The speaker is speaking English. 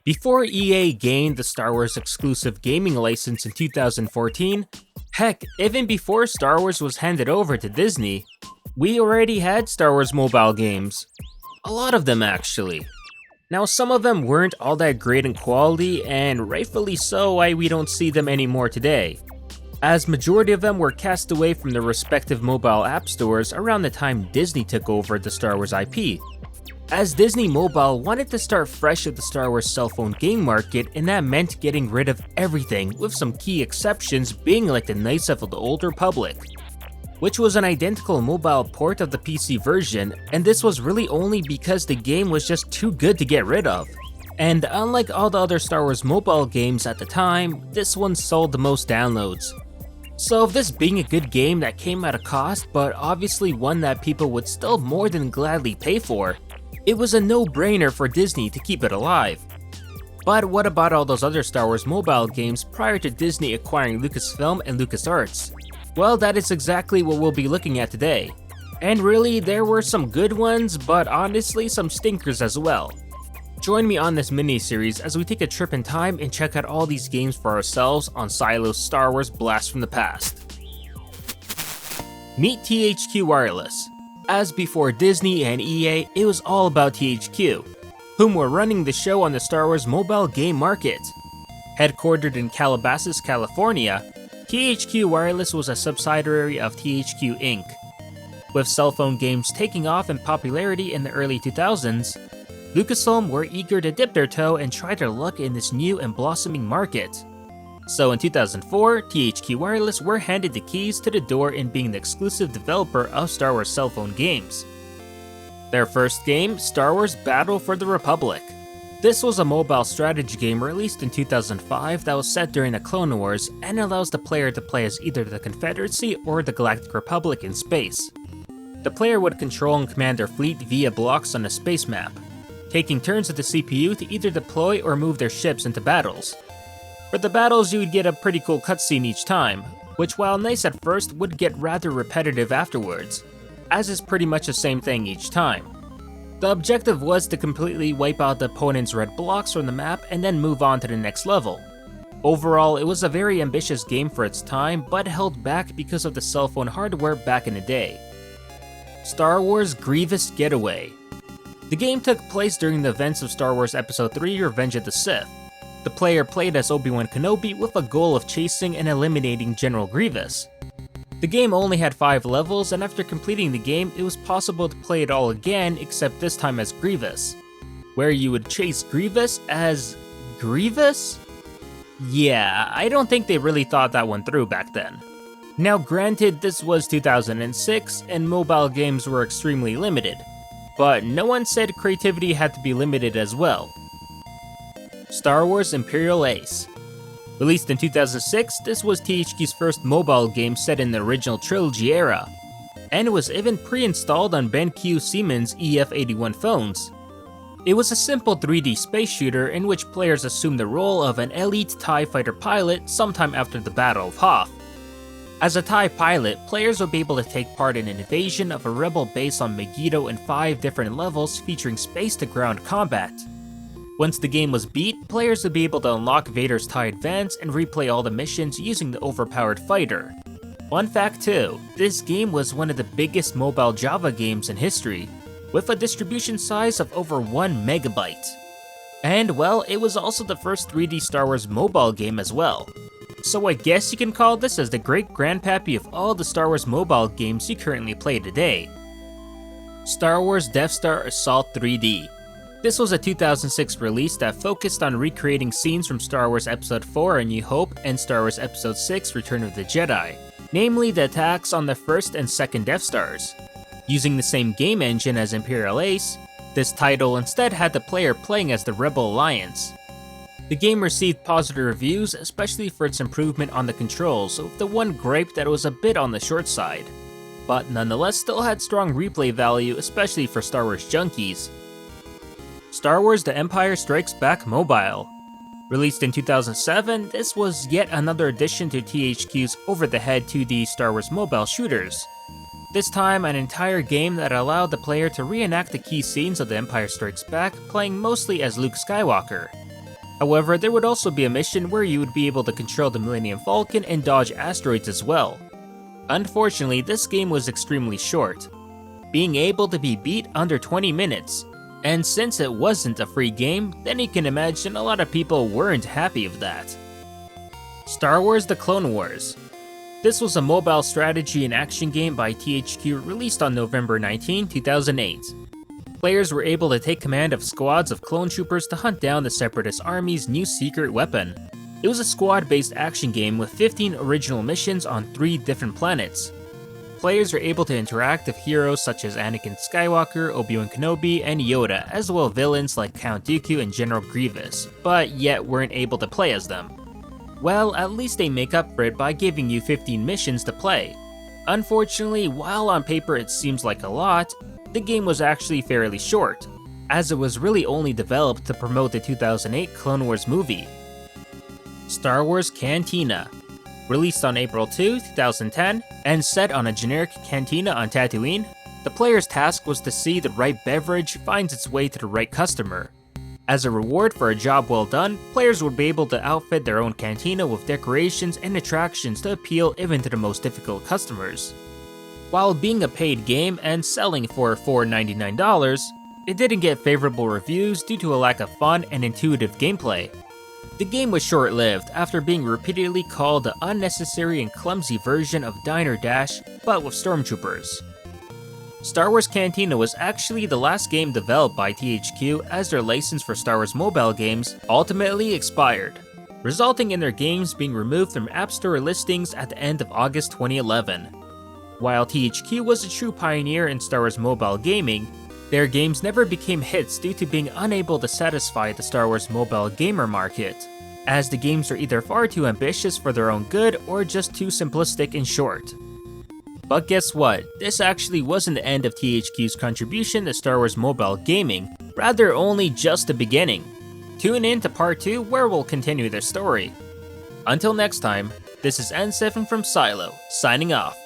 Before EA gained the Star Wars exclusive gaming license in 2014, heck, even before Star Wars was handed over to Disney, we already had Star Wars mobile games. A lot of them actually. Now some of them weren't all that great in quality, and rightfully so why we don't see them anymore today, as majority of them were cast away from their respective mobile app stores around the time Disney took over the Star Wars IP. As Disney Mobile wanted to start fresh at the Star Wars cell phone game market, and that meant getting rid of everything, with some key exceptions being like the Knights of the Old Republic, which was an identical mobile port of the PC version, and this was really only because the game was just too good to get rid of. And unlike all the other Star Wars mobile games at the time, this one sold the most downloads. So this being a good game that came at a cost, but obviously one that people would still more than gladly pay for, it was a no-brainer for Disney to keep it alive. But what about all those other Star Wars mobile games prior to Disney acquiring Lucasfilm and LucasArts? Well, that is exactly what we'll be looking at today. And really, there were some good ones, but honestly some stinkers as well. Join me on this mini-series as we take a trip in time and check out all these games for ourselves on Silo's Star Wars Blast from the Past. Meet THQ Wireless. As before Disney and EA, it was all about THQ, whom were running the show on the Star Wars mobile game market. Headquartered in Calabasas, California, THQ Wireless was a subsidiary of THQ Inc. With cell phone games taking off in popularity in the early 2000s, Lucasfilm were eager to dip their toe and try their luck in this new and blossoming market. So in 2004, THQ Wireless were handed the keys to the door in being the exclusive developer of Star Wars cell phone games. Their first game, Star Wars Battle for the Republic. This was a mobile strategy game released in 2005 that was set during the Clone Wars and allows the player to play as either the Confederacy or the Galactic Republic in space. The player would control and command their fleet via blocks on a space map, taking turns with the CPU to either deploy or move their ships into battles. For the battles, you would get a pretty cool cutscene each time, which while nice at first would get rather repetitive afterwards, as is pretty much the same thing each time. The objective was to completely wipe out the opponent's red blocks from the map and then move on to the next level. Overall, it was a very ambitious game for its time, but held back because of the cell phone hardware back in the day. Star Wars Grievous Getaway. The game took place during the events of Star Wars Episode 3 Revenge of the Sith. The player played as Obi-Wan Kenobi with a goal of chasing and eliminating General Grievous. The game only had 5 levels, and after completing the game, it was possible to play it all again, except this time as Grievous, where you would chase Grievous as Grievous? Yeah, I don't think they really thought that one through back then. Now granted, this was 2006, and mobile games were extremely limited, but no one said creativity had to be limited as well. Star Wars Imperial Ace. Released in 2006, this was THQ's first mobile game set in the original trilogy era, and it was even pre-installed on BenQ Siemens EF81 phones. It was a simple 3D space shooter in which players assumed the role of an elite TIE fighter pilot sometime after the Battle of Hoth. As a TIE pilot, players would be able to take part in an invasion of a rebel base on Megiddo in 5 different levels featuring space-to-ground combat. Once the game was beat, players would be able to unlock Vader's TIE Advance and replay all the missions using the overpowered fighter. Fun fact too, this game was one of the biggest mobile Java games in history, with a distribution size of over 1 megabyte. And well, it was also the first 3D Star Wars mobile game as well. So I guess you can call this as the great-grandpappy of all the Star Wars mobile games you currently play today. Star Wars Death Star Assault 3D. This was a 2006 release that focused on recreating scenes from Star Wars Episode 4 A New Hope and Star Wars Episode 6 Return of the Jedi, namely the attacks on the first and second Death Stars. Using the same game engine as Imperial Ace, this title instead had the player playing as the Rebel Alliance. The game received positive reviews, especially for its improvement on the controls, with the one gripe that it was a bit on the short side, but nonetheless still had strong replay value, especially for Star Wars junkies. Star Wars The Empire Strikes Back Mobile. Released in 2007, this was yet another addition to THQ's over-the-head 2D Star Wars mobile shooters. This time, an entire game that allowed the player to reenact the key scenes of The Empire Strikes Back, playing mostly as Luke Skywalker. However, there would also be a mission where you would be able to control the Millennium Falcon and dodge asteroids as well. Unfortunately, this game was extremely short, being able to be beat under 20 minutes. And since it wasn't a free game, then you can imagine a lot of people weren't happy with that. Star Wars The Clone Wars. This was a mobile strategy and action game by THQ released on November 19, 2008. Players were able to take command of squads of clone troopers to hunt down the Separatist Army's new secret weapon. It was a squad-based action game with 15 original missions on 3 different planets. Players are able to interact with heroes such as Anakin Skywalker, Obi-Wan Kenobi, and Yoda, as well as villains like Count Dooku and General Grievous, but yet weren't able to play as them. Well, at least they make up for it by giving you 15 missions to play. Unfortunately, while on paper it seems like a lot, the game was actually fairly short, as it was really only developed to promote the 2008 Clone Wars movie. Star Wars Cantina. Released on April 2, 2010, and set on a generic cantina on Tatooine, the player's task was to see the right beverage finds its way to the right customer. As a reward for a job well done, players would be able to outfit their own cantina with decorations and attractions to appeal even to the most difficult customers. While being a paid game and selling for $4.99, it didn't get favorable reviews due to a lack of fun and intuitive gameplay. The game was short-lived after being repeatedly called the unnecessary and clumsy version of Diner Dash, but with stormtroopers. Star Wars Cantina was actually the last game developed by THQ as their license for Star Wars mobile games ultimately expired, resulting in their games being removed from App Store listings at the end of August 2011. While THQ was a true pioneer in Star Wars mobile gaming, their games never became hits due to being unable to satisfy the Star Wars mobile gamer market, as the games are either far too ambitious for their own good or just too simplistic and short. But guess what? This actually wasn't the end of THQ's contribution to Star Wars mobile gaming, rather only just the beginning. Tune in to part 2 where we'll continue their story. Until next time, this is N7 from Silo, signing off.